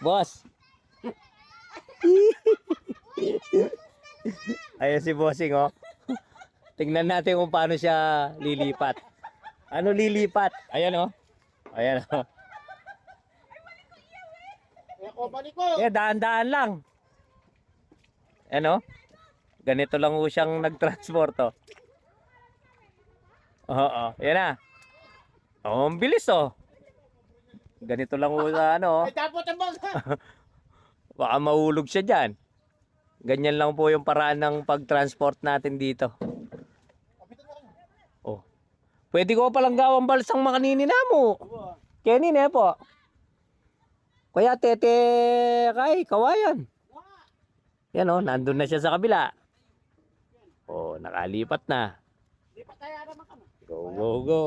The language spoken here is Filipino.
Boss. Ayan si Bossing, oh. Tingnan natin kung paano siya lilipat. Ano lilipat? Ayan, oh. Ayan, oh. Daan-daan lang. Ayan, oh. Ganito lang ho siyang nag-transport, oh. Oo, yan na. Oh, ang bilis, oh. Ganito lang ho sa ano, oh. Baka mahulog siya dyan. Ganyan lang po yung paraan ng pag-transport natin dito. Oh. Pwede ko palang gawang balsang makanini na mo. Kenny na po. Kaya tete kay kawayan. Yan oh, nandun na siya sa kabila. Oh, nakalipat na. Go, go, go.